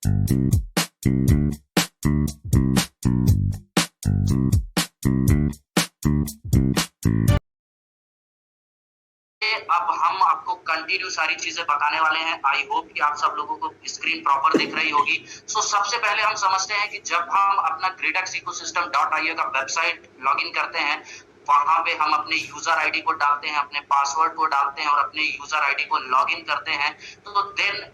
अब हम आपको कंटिन्यू सारी चीजें बताने वाले हैं। आई होप कि आप सब लोगों को स्क्रीन प्रॉपर दिख रही होगी। सबसे पहले हम समझते हैं कि जब हम अपना ग्रिडेक्स इकोसिस्टम .io का वेबसाइट लॉगिन करते हैं, वहां पे हम अपने यूजर आईडी को डालते हैं, अपने पासवर्ड को डालते हैं और अपने यूजर आईडी को लॉगिन करते हैं। तो देन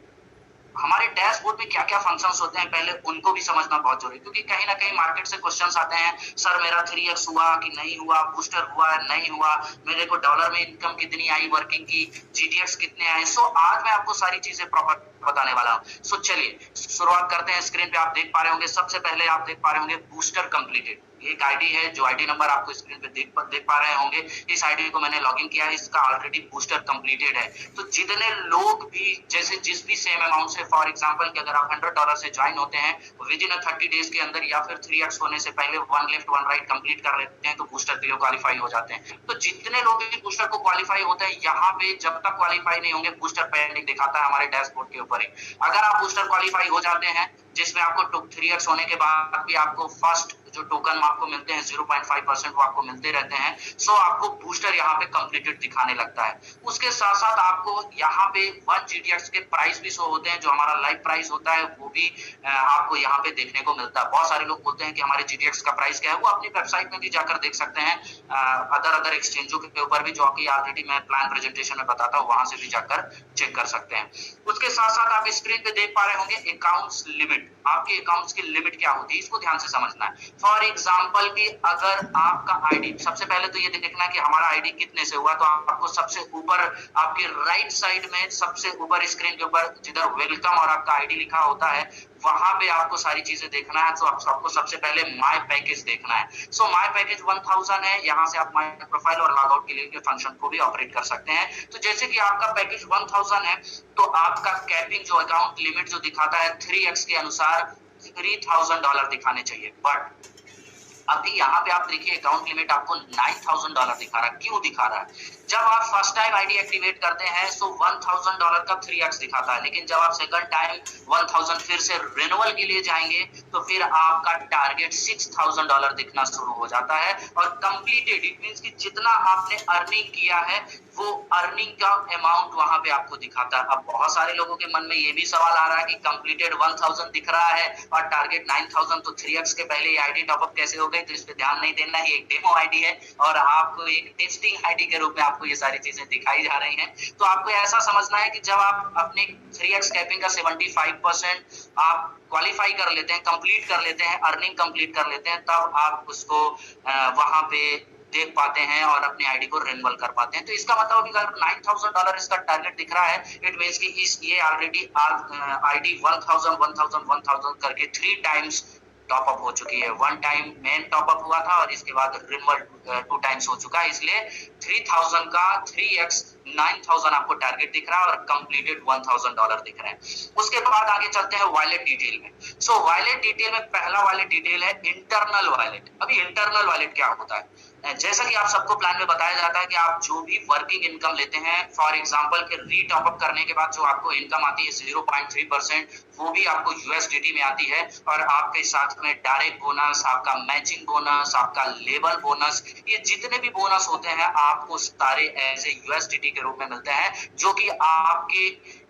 हमारे डैशबोर्ड में क्या क्या फंक्शंस होते हैं, पहले उनको भी समझना बहुत जरूरी है, क्योंकि कहीं ना कहीं मार्केट से क्वेश्चंस आते हैं, सर मेरा 3x हुआ कि नहीं हुआ, बूस्टर हुआ नहीं हुआ, मेरे को डॉलर में इनकम कितनी आई वर्किंग की, जीटीएक्स कितने आए। आज मैं आपको सारी चीजें प्रॉपर बताने वाला हूँ। चलिए शुरुआत करते हैं। स्क्रीन पे आप देख पा रहे होंगे, सबसे पहले आप देख पा रहे होंगे बूस्टर कंप्लीटेड। एक आईडी है, जो आईडी नंबर आपको स्क्रीन पे देख पा रहे होंगे, इस आईडी को मैंने लॉगिन किया है, इसका ऑलरेडी बूस्टर कंप्लीटेड है। तो जितने लोग भी जैसे जिस भी सेम अमाउंट से, फॉर एग्जांपल कि अगर आप $100 से ज्वाइन होते हैं विद इन 30 डेज के अंदर, या फिर 3x होने से पहले 1 लेफ्ट 1 राइट कंप्लीट कर लेते हैं, तो बूस्टर के लिए क्वालिफाई हो जाते हैं। तो जितने लोग भी बूस्टर को क्वालिफाई होते हैं, यहाँ पे जब तक क्वालिफाई नहीं होंगे बूस्टर पेंडिंग दिखाता है हमारे डैशबोर्ड के ऊपर ही। अगर आप बूस्टर क्वालिफाई हो जाते हैं, जिसमें आपको 3x होने के बाद भी आपको फर्स्ट जो टोकन आपको मिलते हैं 0.5% वो आपको मिलते रहते हैं, आपको बूस्टर यहाँ पे कंप्लीटेड दिखाने लगता है। उसके साथ साथ आपको यहाँ पे 1 GTX के प्राइस भी शो होते हैं, जो हमारा लाइव प्राइस होता है वो भी आपको यहाँ पे देखने को मिलता है। बहुत सारे लोग बोलते हैं कि हमारे GTX का प्राइस क्या है, वो अपनी वेबसाइट में भी जाकर देख सकते हैं, अदर एक्सचेंजों के ऊपर भी, जो कि ऑलरेडी मैं प्लान प्रेजेंटेशन में बताता हूँ, वहां से भी जाकर चेक कर सकते हैं। उसके साथ साथ आप स्क्रीन पे देख पा रहे होंगे अकाउंट्स लिमिट। आपके अकाउंट्स की लिमिट क्या होती है, इसको ध्यान से समझना है। फॉर एग्जांपल कि अगर आपका आईडी, सबसे पहले तो ये देखना है कि हमारा आईडी कितने से हुआ, तो आपको सबसे ऊपर आपके राइट साइड में सबसे ऊपर स्क्रीन के ऊपर जिधर वेलकम और आपका आईडी लिखा होता है, वहां पे आपको सारी चीजें देखना है। तो आपको सबसे पहले माय पैकेज देखना है। माय पैकेज 1000 है, यहाँ से आप माय प्रोफाइल और लॉगआउट के लिए फंक्शन को भी ऑपरेट कर सकते हैं। तो जैसे कि आपका पैकेज 1000 है, तो आपका कैपिंग जो अकाउंट लिमिट जो दिखाता है 3x के अनुसार $3000 दिखाने चाहिए। बट अभी यहाँ पे आप देखिए अकाउंट लिमिट आपको $9000 दिखा रहा है। क्यों दिखा रहा है? जब आप फर्स्ट टाइम आईडी एक्टिवेट करते हैं तो $1000 का 3x दिखाता है, लेकिन जब आप सेकंड टाइम 1000 फिर से रिन्यूअल के लिए जाएंगे तो फिर आपका टारगेट $6000 दिखना शुरू हो जाता है। और कंप्लीटेड इट मींस कि जितना आपने अर्निंग किया है वो अर्निंग का अमाउंट वहां पे आपको दिखाता है। अब बहुत सारे लोगों के मन में ये भी सवाल आ रहा है कि कंप्लीटेड 1000 दिख रहा है और टारगेट 9000, तो 3x के पहले ये आईडी टॉपअप कैसे हो गई? तो इस पे ध्यान नहीं देना, ये एक डेमो आईडी है और आपको एक टेस्टिंग आईडी के रूप में आपको ये सारी चीजें दिखाई जा रही हैं। तो आपको ऐसा समझना है कि जब आप अपने 3x कैपिंग का 75% आप क्वालिफाई कर लेते हैं, कंप्लीट कर लेते हैं, अर्निंग कंप्लीट कर लेते हैं, तब आप उसको वहां पे देख पाते हैं और अपनी आईडी को रिन्यूअल कर पाते हैं। तो इसका मतलब अगर $9000 इसका टारगेट दिख रहा है, इट मींस कि ये ऑलरेडी आईडी 1000 करके 3 टाइम्स टॉप अप हो चुकी है। 1 टाइम मेन टॉप अप हुआ था और इसके बाद रिन्यूअल 2 टाइम्स हो चुका है, इसलिए 3000 का 3x 9000 आपको टारगेट दिख रहा है और कंप्लीटेड $1000 दिख रहे हैं। उसके बाद आगे चलते हैं वॉलेट डिटेल में। वॉलेट डिटेल में पहला वॉलेट डिटेल है इंटरनल वॉलेट। अभी इंटरनल वॉलेट क्या होता है? जैसा कि आप सबको प्लान में बताया जाता है कि आप जो भी वर्किंग इनकम लेते हैं, फॉर एग्जांपल के रीटॉप अप करने के बाद जो आपको इनकम आती है 0.3%, वो भी आपको यूएसडीटी में आती है। और आपके साथ में डायरेक्ट बोनस, आपका मैचिंग बोनस, आपका लेबल बोनस, ये जितने भी बोनस होते हैं आपको सारे एज ए यूएसडीटी के रूप में मिलते हैं, जो कि आपके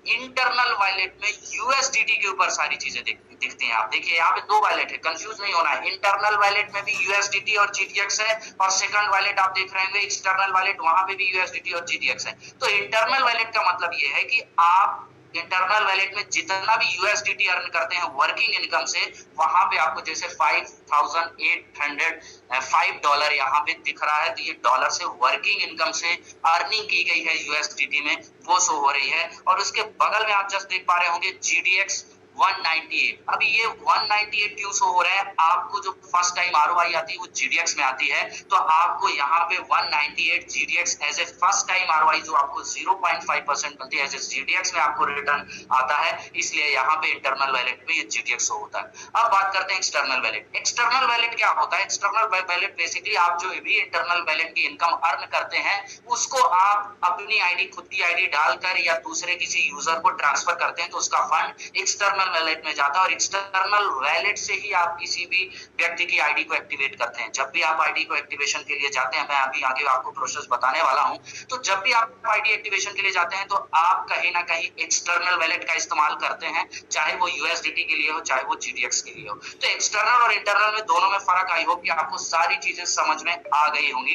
इंटरनल वॉलेट में यूएसडीटी के ऊपर सारी चीजें दिखती हैं। आप देखिए यहाँ पे 2 वॉलेट है, कंफ्यूज नहीं होना है। इंटरनल वॉलेट में भी यूएसडीटी और जीटीएक्स है, और सेकंड वॉलेट आप देख रहे होंगे एक्सटर्नल वॉलेट, वहां पे भी यूएसडीटी और जीटीएक्स है। तो इंटरनल वॉलेट का मतलब ये है कि आप इंटरनल वॉलेट में जितना भी यूएसडीटी अर्न करते हैं वर्किंग इनकम से, वहां पे आपको जैसे $5805 यहाँ पे दिख रहा है, तो ये डॉलर से वर्किंग इनकम से अर्निंग की गई है यूएसडीटी में, वो शो हो रही है। और उसके बगल में आप जस्ट देख पा रहे होंगे जीडीएक्स 198। अभी ये 198 क्यों शो हो रहा है? आपको जो फर्स्ट टाइम आरओआई आती है वो जीडीएक्स में आती है, तो आपको यहाँ पे 198 GDX as a first time ROI जो आपको 0.5% मिलती है एज ए जीडीएक्स में आपको रिटर्न आता है, इसलिए यहाँ पे इंटरनल वैलेट में ये जीडीएक्स शो होता है। अब बात करते हैं एक्सटर्नल वैलेट। एक्सटर्नल वैलेट क्या होता है? एक्सटर्नल वैलेट बेसिकली आप जो भी इंटरनल वैलेट की इनकम अर्न करते हैं उसको आप अपनी आईडी, खुद की आईडी डालकर या दूसरे किसी यूजर को ट्रांसफर करते हैं, तो उसका फंड एक्सटर्नल एक्सटर्नल वैलेट में जाता है और एक्सटर्नल वैलेट से ही आप किसी भी व्यक्ति की आईडी को एक्टिवेट करते हैं। जब भी आप आईडी को एक्टिवेशन के लिए जाते हैं, मैं अभी आगे आपको प्रोसेस बताने वाला हूं, तो जब भी आप आईडी एक्टिवेशन के लिए जाते हैं तो आप कहीं ना कहीं एक्सटर्नल वैलेट का इस्तेमाल करते हैं, चाहे वो यूएसडीटी के लिए हो चाहे वो जीडीएक्स के लिए हो। तो एक्सटर्नल और इंटरनल में दोनों में फर्क, आई होप कि आपको सारी चीजें समझ में आ गई होंगी।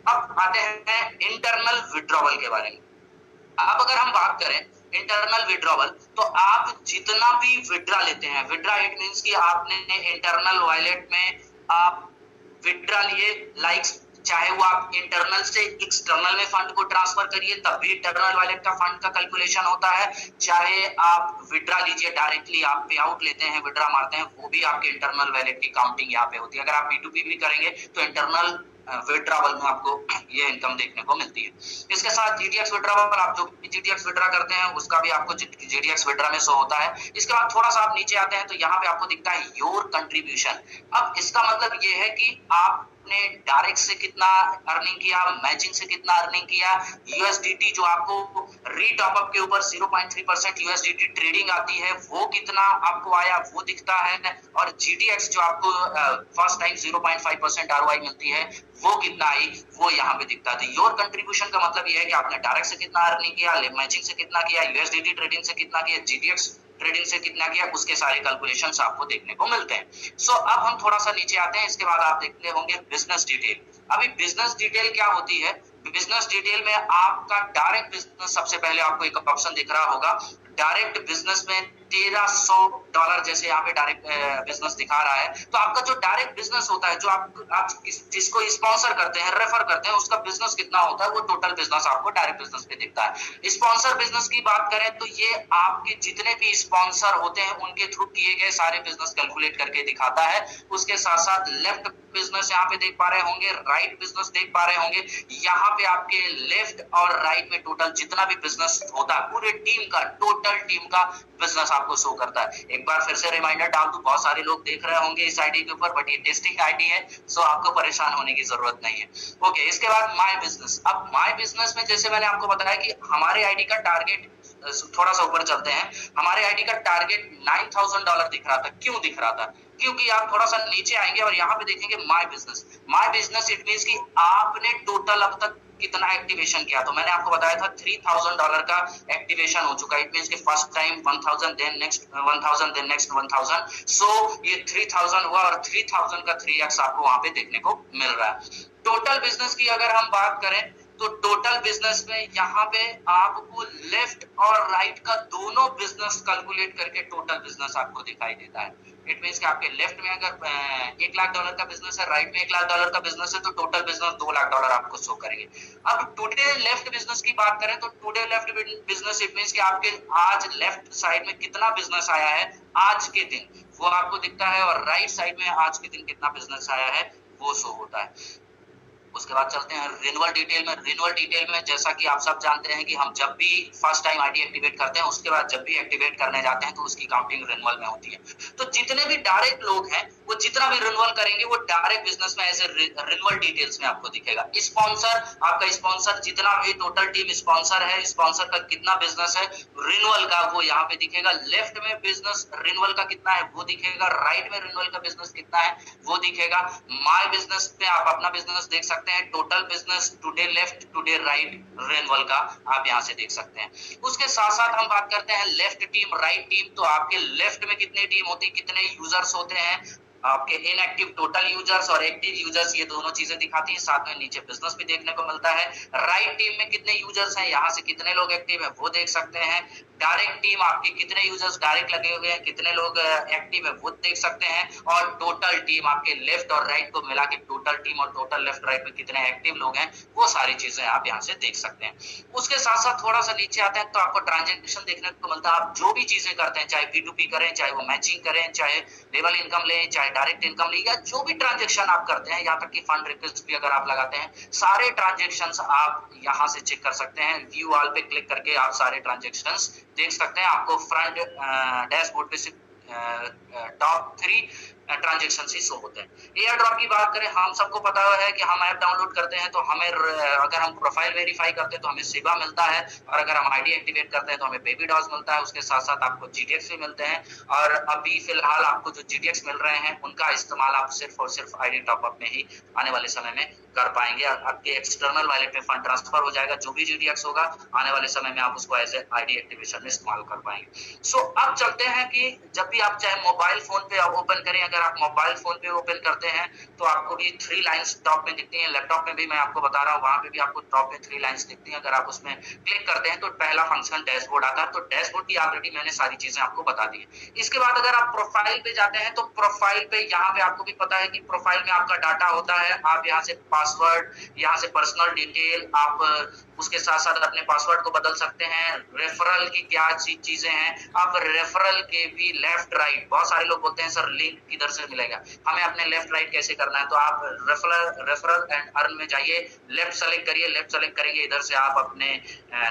अब आते हैं इंटरनल विड्रॉवल के बारे में। अब अगर हम बात करें इंटरनल विड्रॉवल, तो आप जितना भी विड्रा लेते हैं, विड्रा इट मींस कि आपने इंटरनल वॉलेट में आप विड्रा लिए, लाइक्स चाहे वो आप इंटरनल से एक्सटर्नल में फंड को ट्रांसफर करिए तब भी इंटरनल वॉलेट का फंड का कैलकुलेशन होता है, चाहे आप विड्रा लीजिए डायरेक्टली, आप पे आउट लेते हैं, विड्रा मारते हैं, वो भी आपके इंटरनल वॉलेट की काउंटिंग यहाँ पे होती है। अगर आप P2P भी करेंगे तो इंटरनल विड्रॉवल में आपको ये इनकम देखने को मिलती है। इसके साथ जीडीएक्स विड्रॉवल, आप जो जीडीएक्स विड्रा करते हैं उसका भी आपको जीडीएक्स विड्रा में शो होता है। इसके बाद थोड़ा सा आप नीचे आते हैं तो यहाँ पे आपको दिखता है योर कंट्रीब्यूशन। अब इसका मतलब ये है कि आप ने डायरेक्ट से कितना अर्निंग किया, मैचिंग से कितना अर्निंग किया, यूएसडीटी जो आपको रीटॉप अप के ऊपर 0.3% यूएसडीटी ट्रेडिंग आती है वो कितना आपको आया वो दिखता है, और जीडीएक्स जो आपको फर्स्ट टाइम 0.5% आरओआई मिलती है वो कितना आई वो यहाँ पे दिखता है। योर कंट्रीब्यूशन का मतलब ये है कि आपने डायरेक्ट से कितना अर्निंग किया, मैचिंग से कितना किया, यूएसडीटी ट्रेडिंग से कितना किया, जीडीएक्स ट्रेडिंग से कितना किया, उसके सारे कैलकुलेशंस आपको देखने को मिलते हैं। सो अब हम थोड़ा सा नीचे आते हैं। इसके बाद आप देखते होंगे बिजनेस डिटेल। अभी बिजनेस डिटेल क्या होती है? बिजनेस डिटेल में आपका डायरेक्ट बिजनेस, सबसे पहले आपको एक ऑप्शन दिख रहा होगा डायरेक्ट बिजनेस में $1300 जैसे यहाँ पे डायरेक्ट बिजनेस दिखा रहा है। तो आपका जो डायरेक्ट बिजनेस होता है, जो आप जिसको स्पॉन्सर करते हैं, रेफर करते हैं, उसका बिजनेस कितना होता है वो टोटल बिजनेस आपको डायरेक्ट बिजनेस पे दिखता है। स्पॉन्सर बिजनेस की बात करें तो ये आपके जितने भी स्पॉन्सर होते हैं उनके थ्रू किए गए सारे बिजनेस कैलकुलेट करके दिखाता है। उसके साथ साथ लेफ्ट बिजनेस यहाँ पे देख पा रहे होंगे, राइट बिजनेस देख पा रहे होंगे। यहाँ पे आपके लेफ्ट और राइट में टोटल जितना भी बिजनेस होता है पूरे टीम का, टोटल टीम का बिजनेस आपको शो करता है। एक बार फिर से रिमाइंडर डाल दूं, बहुत सारे लोग देख रहे होंगे इस आईडी के ऊपर, बट ये टेस्टिंग आईडी है सो आपको परेशान होने की जरूरत नहीं है। ओके, इसके बाद माय बिजनेस। अब माय बिजनेस में जैसे मैंने आपको बताया कि हमारे आईडी का टारगेट, थोड़ा सा ऊपर चलते हैं, हमारे आईडी का टारगेट $9000 दिख रहा था। क्यों दिख रहा था? क्योंकि आप थोड़ा सा नीचे आएंगे और यहाँ पे देखेंगे my business. My business it means कि आपने टोटल अब तक कितना एक्टिवेशन किया। तो मैंने आपको बताया था $3000 का एक्टिवेशन हो चुका है। इट मींस कि first time 1000, then next 1000, then next 1000। So ये 3000 हुआ और 3000 का 3x आपको वहां पे देखने को मिल रहा है। टोटल बिजनेस की अगर हम बात करें तो टोटल बिजनेस में यहाँ पे आपको लेफ्ट और राइट का दोनों बिजनेस कैलकुलेट करके टोटल बिजनेस आपको दिखाई देता है। इट मींस कि आपके लेफ्ट में अगर $1,00,000 का बिजनेस है, राइट में $1,00,000 का बिजनेस है, तो टोटल बिजनेस $2,00,000 आपको शो करेंगे। अब टुडे लेफ्ट बिजनेस की बात करें तो today left business it means कि आपके आज लेफ्ट साइड में कितना बिजनेस आया है आज के दिन वो आपको दिखता है, और राइट साइड में आज के दिन कितना बिजनेस आया है वो शो होता है। उसके बाद चलते हैं रिन्यूअल डिटेल में। रिन्यूअल डिटेल में जैसा कि आप सब जानते हैं कि हम जब भी फर्स्ट टाइम आईडी एक्टिवेट करते हैं उसके बाद जब भी एक्टिवेट करने जाते हैं तो उसकी काउंटिंग रिन्यूअल में होती है। तो जितने भी डायरेक्ट लोग हैं वो जितना भी रिन्यूअल करेंगे वो डायरेक्ट बिजनेस में ऐसे रिन्यूअल डिटेल्स में आपको दिखेगा। स्पॉन्सर, आपका स्पॉन्सर जितना भी टोटल टीम स्पॉन्सर है, स्पॉन्सर का कितना बिजनेस है रिन्यूअल का वो यहाँ पे दिखेगा। लेफ्ट में बिजनेस रिन्यूअल का कितना है वो दिखेगा, राइट में रिन्यूअल का बिजनेस कितना है वो दिखेगा। माय बिजनेस पे आप अपना बिजनेस देख सकते हैं, total business today left today right renewal का आप यहाँ से देख सकते हैं। उसके साथ साथ हम बात करते हैं लेफ्ट टीम राइट टीम। तो आपके लेफ्ट में कितनी टीम होती है, कितने यूजर्स होते हैं, आपके इनएक्टिव टोटल यूजर्स और एक्टिव यूजर्स, ये दोनों चीजें दिखाती है। साथ में नीचे बिजनेस भी देखने को मिलता है। राइट टीम में कितने यूजर्स हैं, यहाँ से कितने लोग एक्टिव है वो देख सकते हैं। डायरेक्ट टीम आपके कितने यूजर्स डायरेक्ट लगे हुए हैं, कितने लोग एक्टिव है वो देख सकते हैं। और टोटल टीम आपके लेफ्ट और राइट को मिला के टोटल टीम और टोटल लेफ्ट राइट में कितने एक्टिव लोग हैं वो सारी चीजें आप यहाँ से देख सकते हैं। उसके साथ साथ थोड़ा सा नीचे आते हैं तो आपको ट्रांजेक्शन देखने को मिलता है। आप जो भी चीजें करते हैं, चाहे P2P करें, चाहे वो मैचिंग करें, चाहे लेवल इनकम लें, चाहे डायरेक्ट इनकम लें, या जो भी ट्रांजेक्शन आप करते हैं, यहाँ तक कि फंड रिक्वेस्ट भी अगर आप लगाते हैं, सारे ट्रांजेक्शंस आप यहाँ से चेक कर सकते हैं। व्यू ऑल पे क्लिक करके आप सारे ट्रांजेक्शंस देख सकते हैं। आपको फ्रंट डैशबोर्ड पे से टॉप 3 ट्रांजेक्शन ही शो होते हैं। एयर ड्रॉप की बात करें, हम सबको पता है कि हम ऐप डाउनलोड करते हैं तो हमें अगर हम प्रोफाइल वेरीफाई करते हैं तो हमें सिबा मिलता है, और अगर हम आईडी एक्टिवेट करते हैं तो हमें बेबी डॉस मिलता है। उसके साथ साथ आपको जीटीएक्स भी मिलते हैं, और अभी फिलहाल आपको जो जीटीएक्स मिल रहे हैं उनका इस्तेमाल आप सिर्फ और सिर्फ आईडी टॉपअप में ही आने वाले समय में कर पाएंगे। आपके एक्सटर्नल वॉलेट में फंड ट्रांसफर हो जाएगा, जो भी जीटीएक्स होगा आने वाले समय में आप उसको एज ए आईडी एक्टिवेशन में इस्तेमाल कर पाएंगे। सो अब चलते हैं कि जब भी आप चाहे मोबाइल फोन पे ओपन करें, अगर आप मोबाइल फोन पे ओपन करते हैं तो आपको भी 3 लाइंस टॉप में दिखती हैं। लैपटॉप में भी मैं आपको बता रहा हूँ, वहां पे भी आपको टॉप में 3 लाइंस दिखती हैं। अगर आप उसमें क्लिक करते हैं तो पहला फंक्शन डैशबोर्ड आता है। तो डैशबोर्ड की ऑलरेडी मैंने सारी चीजें आपको बता दी है। इसके बाद अगर आप प्रोफाइल पे जाते हैं तो प्रोफाइल पे यहाँ पे आपको भी पता है कि प्रोफाइल में आपका डाटा होता है। आप यहाँ से पासवर्ड, यहाँ से पर्सनल डिटेल, आप उसके साथ साथ अपने पासवर्ड को बदल सकते हैं। रेफरल की क्या चीजें हैं, आप रेफरल के भी लेफ्ट राइट, बहुत सारे लोग बोलते हैं सर लिंक किधर से मिलेगा, हमें अपने लेफ्ट राइट कैसे करना है। तो आप रेफरल एंड अर्न में जाइए, लेफ्ट सेलेक्ट करिए, लेफ्ट सेलेक्ट करेंगे इधर से आप अपने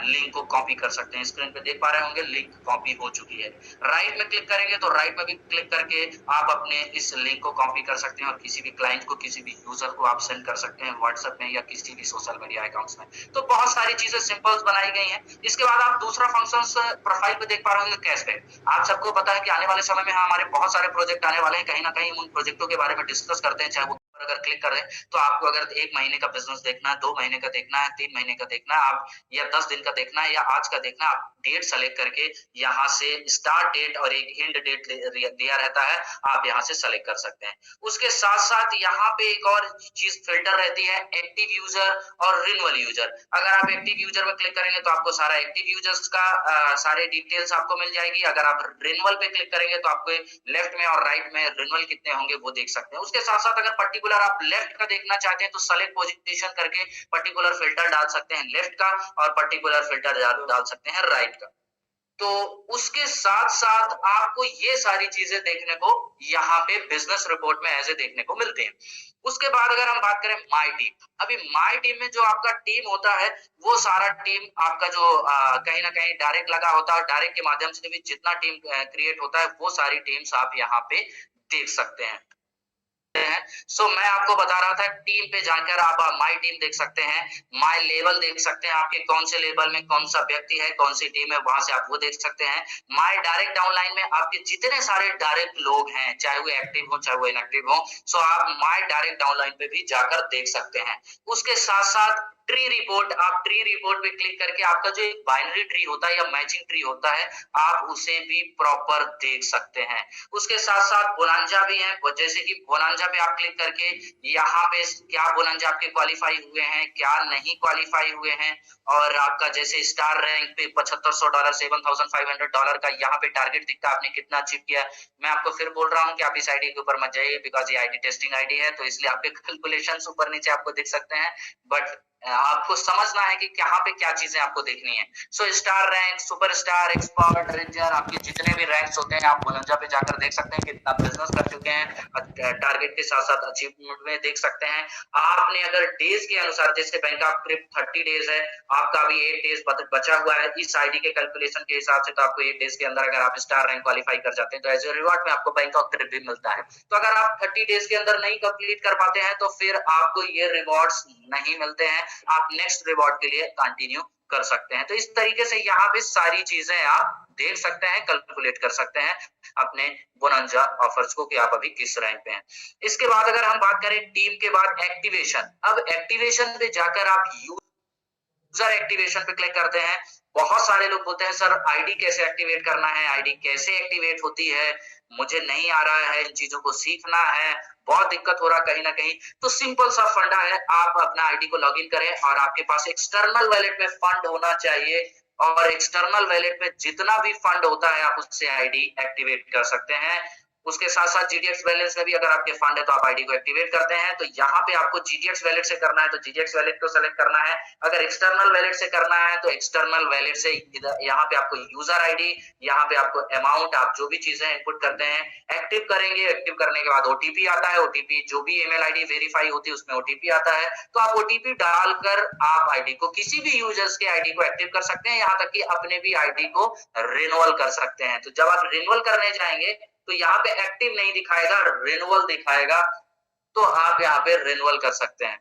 लिंक को कॉपी कर सकते हैं। स्क्रीन पे देख पा रहे होंगे लिंक कॉपी हो चुकी है। राइट में क्लिक करेंगे तो राइट में भी क्लिक करके आप अपने इस लिंक को कॉपी कर सकते हैं और किसी भी क्लाइंट को, किसी भी यूजर को आप सेंड कर सकते हैं व्हाट्सएप में या किसी भी सोशल मीडिया अकाउंट्स में। तो बहुत सारी चीजें सिंपल बनाई गई हैं। इसके बाद आप दूसरा फंक्शन प्रोफाइल पे देख पा रहे होंगे कैशबैक। आप सबको पता है कि आने वाले समय में हमारे बहुत सारे प्रोजेक्ट आने वाले हैं, कहीं ना कहीं उन प्रोजेक्टों के बारे में डिस्कस करते हैं। चाहे वो अगर क्लिक करें तो आपको अगर 1 महीने का बिजनेस देखना है, 2 महीने का देखना है, 3 महीने का देखना है, आप या 10 दिन का देखना है या आज का देखना है, आप डेट सेलेक्ट करके यहाँ से स्टार्ट डेट और एक एंड डेट दिया रहता है, आप यहाँ से सेलेक्ट कर सकते हैं। उसके साथ साथ यहाँ पे एक और चीज फिल्टर रहती है, एक्टिव यूजर और रिन्यूअल यूजर। अगर आप एक्टिव यूजर में क्लिक करेंगे तो आपको सारा एक्टिव यूजर्स का सारे डिटेल्स आपको मिल जाएगी। अगर आप रिन्यूअल पे क्लिक करेंगे तो आपको लेफ्ट में और राइट में रिन्यूअल कितने होंगे वो देख सकते हैं। उसके साथ साथ अगर पर्टिकुलर आप लेफ्ट का देखना चाहते हैं तो सेलेक्ट पोजीशन करके पर्टिकुलर फिल्टर डाल सकते हैं लेफ्ट का, और पर्टिकुलर फिल्टर डाल सकते हैं राइट का। तो उसके साथ साथ आपको ये सारी चीजें देखने को यहाँ पे बिजनेस रिपोर्ट में ऐसे देखने को मिलते हैं। उसके बाद अगर हम बात करें माई टीम, अभी माई टीम में जो आपका टीम होता है वो सारा टीम आपका जो कहीं ना कहीं डायरेक्ट लगा होता है, और डायरेक्ट के माध्यम से भी जितना टीम क्रिएट होता है वो सारी टीम्स आप यहाँ पे देख सकते हैं। सो मैं आपको बता रहा था टीम पे जाकर आप माई टीम देख सकते हैं, माई लेवल देख सकते हैं, आपके कौन से लेवल में कौन सा व्यक्ति है, कौन सी टीम है, वहां से आप वो देख सकते हैं। माई डायरेक्ट डाउनलाइन में आपके जितने सारे डायरेक्ट लोग हैं, चाहे वो एक्टिव हो चाहे वो इनएक्टिव हो, सो आप माई डायरेक्ट डाउनलाइन पे भी जाकर देख सकते हैं। उसके साथ साथ ट्री रिपोर्ट, आप ट्री रिपोर्ट पे क्लिक करके आपका जो एक बाइनरी ट्री होता है या मैचिंग ट्री होता है आप उसे भी प्रॉपर देख सकते हैं। उसके साथ साथ बोनांजा भी है, जैसे कि बोनांजा पे आप क्लिक करके यहाँ पे क्या बोनांजा आपके क्वालिफाई हुए हैं, क्या नहीं क्वालिफाई हुए हैं, और आपका जैसे स्टार रैंक पे $7500 $7500 का यहाँ पे टारगेट दिखता है, आपने कितना अचीव किया। मैं आपको फिर बोल रहा हूँ कि आप इस आईडी के ऊपर मत जाइए, बिकॉज ये आईडी टेस्टिंग आईडी है, तो इसलिए आपके कैलकुलेशन ऊपर नीचे आपको दिख सकते हैं, बट आपको समझना है कि यहाँ पे क्या चीजें आपको देखनी है। So star rank, superstar, expert, ranger, आपके जितने भी रैंक्स होते हैं आप बोनंजा पे जाकर देख सकते हैं कितना बिजनेस कर चुके हैं, टारगेट के साथ साथ अचीवमेंट में देख सकते हैं। आपने अगर डेज के अनुसार, जैसे बैंक ऑफ ट्रिप 30 डेज है, आपका अभी 8 डेज बचा हुआ है इस आईडी के कैलकुलेशन के हिसाब से, तो आपको 8 डेज के अंदर अगर आप स्टार रैंक क्वालिफाई कर जाते हैं तो एज ए रिवॉर्ड में आपको बैंक ऑफ ट्रिप भी मिलता है। तो अगर आप 30 डेज के अंदर नहीं कंप्लीट कर पाते हैं तो फिर आपको ये रिवॉर्ड्स नहीं मिलते हैं, आप नेक्स्ट रिवॉर्ड के लिए कंटिन्यू कर सकते हैं। तो इस तरीके से यहाँ पे सारी चीजें आप देख सकते हैं, कैलकुलेट कर सकते हैं अपने बोनंजा ऑफर्स को कि आप अभी किस रैंक पे हैं। इसके बाद अगर हम बात करें टीम के बाद एक्टिवेशन, अब एक्टिवेशन पे जाकर आप यूजर एक्टिवेशन पे क्लिक करते हैं। बहुत सारे लोग बोलते हैं सर आईडी कैसे एक्टिवेट करना है, आईडी कैसे एक्टिवेट होती है, मुझे नहीं आ रहा है, इन चीजों को सीखना है, बहुत दिक्कत हो रहा है कहीं ना कहीं। तो सिंपल सा फंडा है, आप अपना आईडी को लॉगिन करें और आपके पास एक्सटर्नल वैलेट में फंड होना चाहिए, और एक्सटर्नल वैलेट में जितना भी फंड होता है आप उससे आईडी एक्टिवेट कर सकते हैं। उसके साथ साथ जीडीएक्स वैलेट में भी अगर आपके फंड है तो आप आईडी को एक्टिवेट करते हैं। तो यहाँ पे आपको जीडीएक्स वैलेट से करना है तो जीडीएक्स वैलेट को सेलेक्ट करना है, अगर एक्सटर्नल वैलेट से करना है तो एक्सटर्नल वैलेट से यहाँ पे आपको यूजर आईडी, यहाँ पे आपको अमाउंट, आप जो भी चीजें इनपुट करते हैं एक्टिव करेंगे। एक्टिव करने के बाद ओटीपी आता है, ओटीपी जो भी ईमेल आईडी वेरीफाई होती है उसमें ओटीपी आता है, तो आप ओटीपी डालकर आप आईडी को, किसी भी यूजर्स के आईडी को एक्टिव कर सकते हैं, यहाँ तक कि अपने भी आईडी को रिन्यूअल कर सकते हैं। तो जब आप रिन्यूअल करने जाएंगे तो यहाँ पे एक्टिव नहीं दिखाएगा, रिन्यूअल दिखाएगा, तो आप यहाँ पे रिन्यूअल कर सकते हैं।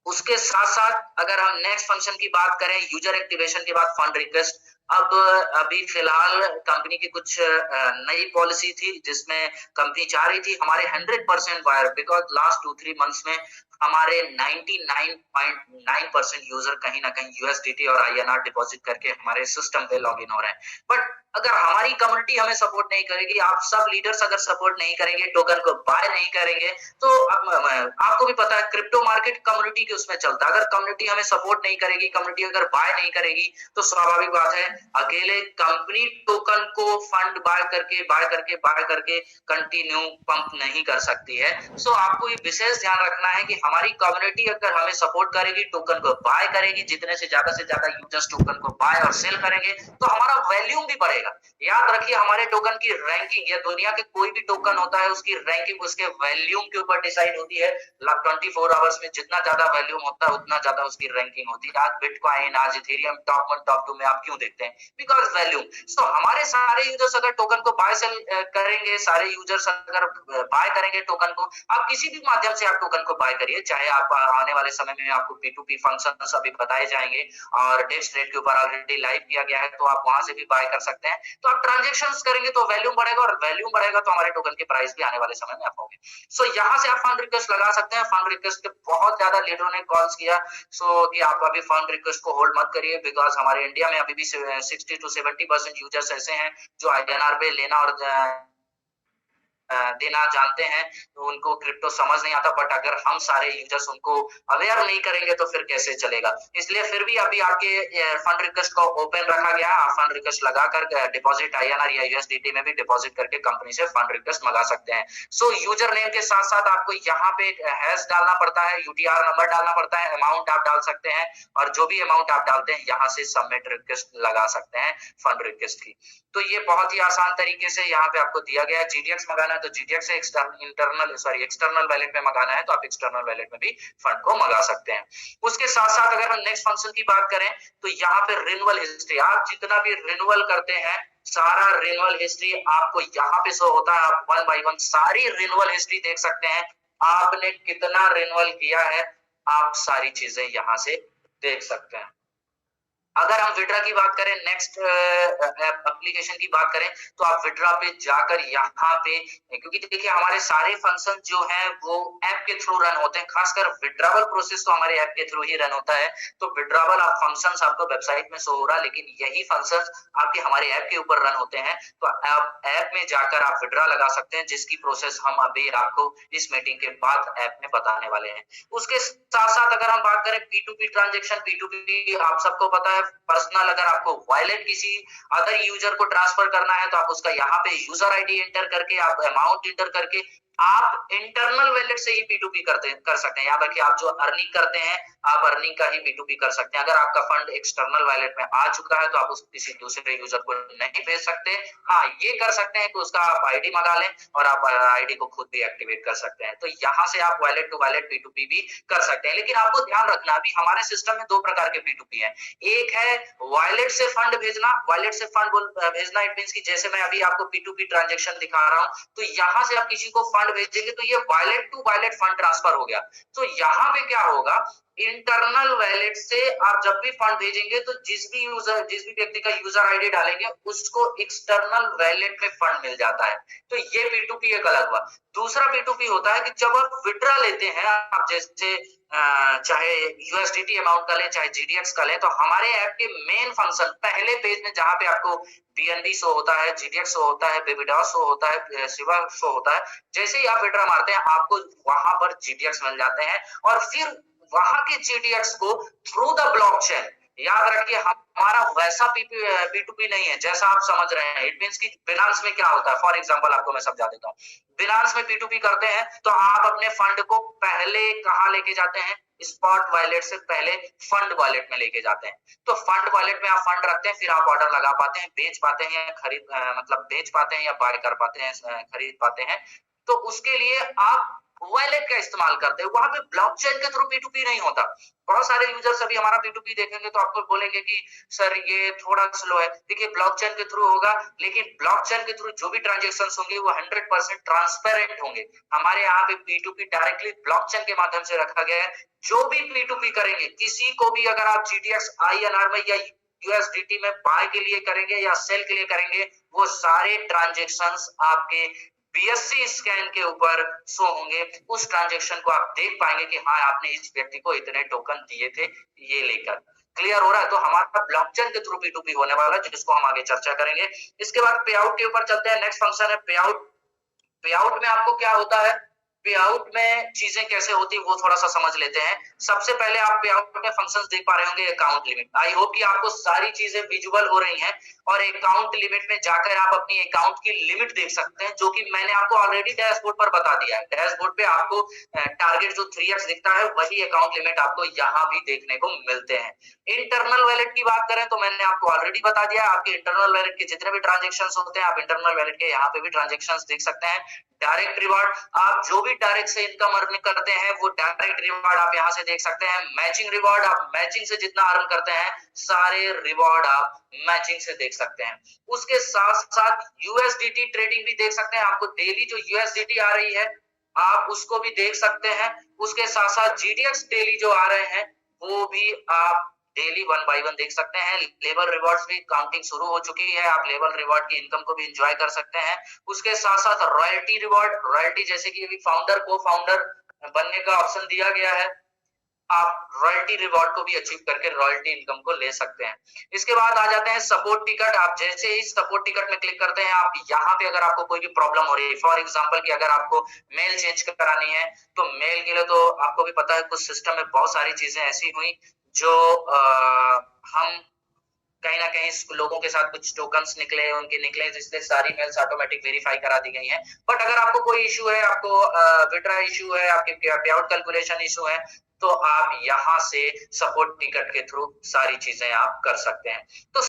उसके साथ साथ अगर हम नेक्स्ट फंक्शन की बात करें, यूजर एक्टिवेशन के बाद फंड रिक्वेस्ट, अब अभी फिलहाल कंपनी की कुछ नई पॉलिसी थी जिसमें कंपनी चाह रही थी हमारे 100% वायर, बिकॉज लास्ट 2-3 मंथ्स में हमारे 99.9% यूजर कहीं ना कहीं यूएसडीटी और आईएनआर डिपॉजिट करके हमारे सिस्टम पे लॉगिन हो रहे हैं। बट अगर हमारी कम्युनिटी हमें सपोर्ट नहीं करेगी, आप सब लीडर्स अगर सपोर्ट नहीं करेंगे, टोकन को बाय नहीं करेंगे, तो आपको भी पता है क्रिप्टो मार्केट कम्युनिटी के उसमें चलता है। अगर कम्युनिटी हमें सपोर्ट नहीं करेगी, कम्युनिटी अगर बाय नहीं करेगी, तो स्वाभाविक बात है अकेले कंपनी टोकन को फंड बाय करके कंटिन्यू पंप नहीं कर सकती है। सो आपको ये विशेष ध्यान रखना है कि हमारी कम्युनिटी अगर हमें सपोर्ट करेगी, टोकन को बाय करेगी, जितने से ज्यादा यूजर्स टोकन को बाय और सेल करेंगे, तो हमारा वैल्यूम भी बढ़ेगा। याद रखिए हमारे टोकन की रैंकिंग, या दुनिया के कोई भी टोकन होता है उसकी रैंकिंग उसके वैल्यूम के ऊपर डिसाइड होती है। 24 आवर्स में जितना ज्यादा वैल्यूम होता है उतना ज्यादा उसकी रैंकिंग होती है। आज बिटकॉइन, आज इथेरियम टॉप 1 टॉप 2 में आप क्यों देखते हैं? Because volume. सो हमारे सारे यूजर्स अगर टोकन को बाय सेल करेंगे, सारे यूजर्स अगर बाय करेंगे टोकन को, आप किसी भी माध्यम से आप टोकन को बाय करिए, चाहे आप आने वाले समय में आपको P2P फंक्शन अभी बताए जाएंगे और डेक्स रेट के ऊपर ऑलरेडी लाइव किया गया है, तो आप वहां से भी बाय कर सकते हैं। तो आप ट्रांजेक्शंस करेंगे तो वैल्यूम बढ़ेगा, और वैल्यूम बढ़ेगा तो हमारे टोकन के प्राइस भी आने वाले समय में अप होंगे। सो यहाँ से आप फंड रिक्वेस्ट लगा सकते हैं। फंड रिक्वेस्ट पे बहुत ज्यादा लीडरों ने कॉल्स किया, सो कि आप अभी फंड रिक्वेस्ट को होल्ड मत करिए, बिकॉज हमारे इंडिया में अभी भी 60 to 70% यूजर्स ऐसे हैं जो आईएनआर पे लेना और देना जानते हैं, तो उनको क्रिप्टो समझ नहीं आता। बट अगर हम सारे यूजर्स उनको अवेयर नहीं करेंगे तो फिर कैसे चलेगा? इसलिए फिर भी अभी आपके फंड रिक्वेस्ट को ओपन रखा गया। आप फंड रिक्वेस्ट लगाकर डिपॉजिट आईएनआर या यूएसडीटी में भी डिपॉजिट करके कंपनी से फंड रिक्वेस्ट मंगा सकते हैं। सो यूजर नेम के साथ साथ आपको यहाँ पे हैश डालना पड़ता है, यूटीआर नंबर डालना पड़ता है, अमाउंट आप डाल सकते हैं, और जो भी अमाउंट आप डालते हैं यहाँ से सबमिट रिक्वेस्ट लगा सकते हैं फंड रिक्वेस्ट की। तो ये बहुत ही आसान तरीके से यहाँ पे आपको दिया गया है। जीडीएक्स मंगाना है तो जीडीएक्स से एक्सटर्नल वैलेट में मंगाना है तो आप एक्सटर्नल वैलेट में भी फंड को मंगा सकते हैं। उसके साथ साथ अगर हम नेक्स्ट फंक्शन की बात करें तो यहाँ पे रिन्यूअल हिस्ट्री, आप जितना भी रिन्यूअल करते हैं सारा रिन्यूअल हिस्ट्री आपको यहाँ पे शो होता है। आप 1 by 1 सारी रिन्यूअल हिस्ट्री देख सकते हैं, आपने कितना रिन्यूअल किया है, आप सारी चीजें यहाँ से देख सकते हैं। अगर हम विड्रा की बात करें, नेक्स्ट एप्लीकेशन की बात करें, तो आप विड्रा पे जाकर यहाँ पे, क्योंकि देखिए हमारे सारे फंक्शन जो हैं वो ऐप के थ्रू रन होते हैं, खासकर विड्रावल प्रोसेस तो हमारे ऐप के थ्रू ही रन होता है। तो विड्रावल आप फंक्शंस आपको वेबसाइट में शो हो रहा है, लेकिन यही फंक्शंस आपके हमारे ऐप के ऊपर रन होते हैं। तो आप ऐप में जाकर आप विड्रा लगा सकते हैं, जिसकी प्रोसेस हम अभी आपको इस मीटिंग के बाद ऐप में बताने वाले हैं। उसके साथ साथ अगर हम बात करें P2P ट्रांजेक्शन, P2P आप सबको पता है पर्सनल, अगर आपको वॉलेट किसी अदर यूजर को ट्रांसफर करना है तो आप उसका यहाँ पे यूजर आईडी एंटर करके, आप अमाउंट एंटर करके आप इंटरनल वैलेट से ही P2P कर सकते हैं। याद रखिए आप जो अर्निंग करते हैं आप अर्निंग का ही P2P कर सकते हैं। अगर आपका फंड एक्सटर्नल वैलेट में आ चुका है तो आप उस किसी दूसरे यूजर को नहीं भेज सकते। हाँ, ये कर सकते हैं कि उसका आप आईडी मंगा लें और आप आईडी को खुद भी एक्टिवेट कर सकते हैं। तो यहाँ से आप वैलेट टू वैलेट P2P भी कर सकते हैं। लेकिन आपको ध्यान रखना, अभी हमारे सिस्टम में 2 प्रकार के P2P है। एक है वॉलेट से फंड भेजना, वॉलेट से फंड भेजना इट मींस कि जैसे मैं अभी आपको P2P ट्रांजेक्शन दिखा रहा हूं, तो यहाँ से आप किसी को फंड भेजेंगे तो ये wallet to wallet fund transfer हो गया। तो यहाँ पे क्या होगा, इंटरनल वैलेट से आप जब भी फंड भेजेंगे तो जिस भी व्यक्ति का यूजर आईडी डालेंगे उसको एक्सटर्नल वैलेट में फंड मिल जाता है। तो ये P2P एक अलग हुआ। दूसरा P2P होता है कि जब आप विड्रा लेते हैं, आप जैसे चाहे यूएसडीटी अमाउंट का लें चाहे जीडीएक्स का लें, तो हमारे ऐप के मेन फंक्शन पहले पेज में जहां पे आपको बीएनबी शो होता है, जीडीएक्स शो होता है, बेबीडॉस शो होता है, सिवा शो होता है, जैसे ही आप विड्रा मारते हैं आपको वहां पर जीडीएक्स मिल जाते हैं। और फिर वहां के जीडीएक्स को थ्रू द ब्लॉकचेन, याद रखिए हमारा वैसा P2P नहीं है जैसा आप समझ रहे हैं। इट मींस कि बिनांस में क्या होता है, फॉर एग्जांपल आपको मैं समझा देता हूँ। बिनांस में P2P करते हैं तो आप अपने फंड को पहले कहाँ लेके जाते हैं, स्पॉट वॉलेट से पहले फंड वॉलेट में लेके जाते हैं। तो फंड वॉलेट में आप फंड रखते हैं, फिर आप ऑर्डर लगा पाते हैं, बेच पाते हैं या मतलब बेच पाते हैं या बाय कर पाते हैं, खरीद पाते हैं। तो उसके लिए आप वॉलेट का इस्तेमाल करते हैं, वहां पे ब्लॉकचेन के थ्रू P2P नहीं होता। बहुत सारे यूजर्स अभी हमारा P2P देखेंगे तो आपको बोलेंगे कि सर ये थोड़ा स्लो है। देखिए ब्लॉकचेन के थ्रू होगा, लेकिन ब्लॉकचेन के थ्रू जो भी ट्रांजेक्शंस होंगे वो 100% ट्रांसपेरेंट होंगे। हमारे यहाँ पे P2P डायरेक्टली ब्लॉकचेन के माध्यम से रखा गया है। जो भी P2P करेंगे, किसी को भी अगर आप GTX INR में या USDT में बाय के लिए करेंगे या सेल के लिए करेंगे, वो सारे ट्रांजेक्शंस आपके BSC स्कैन के ऊपर शो होंगे। उस ट्रांजेक्शन को आप देख पाएंगे कि हाँ आपने इस व्यक्ति को इतने टोकन दिए थे ये लेकर। क्लियर हो रहा है? तो हमारा ब्लॉकचेन के थ्रू P2P होने वाला है, जिसको हम आगे चर्चा करेंगे। इसके बाद पे आउट के ऊपर चलते हैं। नेक्स्ट फंक्शन है पे आउट। पे आउट में आपको क्या होता है, पे आउट में चीजें कैसे होती है वो थोड़ा सा समझ लेते हैं। सबसे पहले आप पे आउट में फंक्शंस देख पा रहे होंगे, अकाउंट लिमिट। आई होप कि आपको सारी चीजें विजुअल हो रही हैं और अकाउंट लिमिट में जाकर आप अपनी अकाउंट की लिमिट देख सकते हैं, जो कि मैंने आपको ऑलरेडी डैशबोर्ड पर बता दिया है। डैशबोर्ड पे आपको टारगेट जो 3x दिखता है वही अकाउंट लिमिट आपको यहाँ भी देखने को मिलते हैं। इंटरनल वैलेट की बात करें तो मैंने आपको ऑलरेडी बता दिया, आपके इंटरनल वैलेट के जितने भी ट्रांजेक्शंस होते हैं आप इंटरनल वैलेट के यहाँ पे भी ट्रांजेक्शंस देख सकते हैं। डायरेक्ट रिवार्ड, आप जो भी डायरेक्ट से इनकम अर्न करते हैं वो डायरेक्ट रिवार्ड आप यहाँ से देख सकते हैं। मैचिंग रिवार्ड, आप मैचिंग से जितना अर्न करते हैं सारे रिवार्ड आप मैचिंग से देख सकते हैं। उसके साथ साथ USDT ट्रेडिंग भी देख सकते हैं। आपको डेली जो USDT आ रही है आप उसको भी देख सकते हैं। उसके साथ साथ GTX डेली जो आ रहे हैं वो भी आप डेली 1 बाय 1 देख सकते हैं। लेबर रिवॉर्ड्स भी काउंटिंग शुरू हो चुकी है, आप लेबर रिवॉर्ड की इनकम को भी एंजॉय कर सकते हैं। उसके साथ साथ रॉयल्टी रिवॉर्ड, रॉयल्टी जैसे कि अभी फाउंडर को फाउंडर बनने का ऑप्शन दिया गया है, आप रॉयल्टी रिवॉर्ड को भी अचीव करके रॉयल्टी इनकम को ले सकते हैं। इसके बाद आ जाते हैं सपोर्ट टिकट। आप जैसे ही सपोर्ट टिकट में क्लिक करते हैं, आप यहाँ पे अगर आपको कोई भी प्रॉब्लम हो रही है, फॉर एग्जांपल कि अगर आपको मेल चेंज करानी है तो मेल के लिए तो आपको भी पता है कुछ सिस्टम में बहुत सारी चीजें ऐसी हुई जो हम कहीं ना कहीं लोगों के साथ कुछ टोकन्स निकले जिससे सारी मेल्स ऑटोमेटिक वेरीफाई करा दी गई हैं। बट अगर आपको कोई इशू है, आपको विड्रॉ इशू है, आपके पे आउट कैलकुलेशन इशू है, तो आप यहाँ से सपोर्ट टिकट के थ्रू सारी चीजें आप कर सकते हैं। तो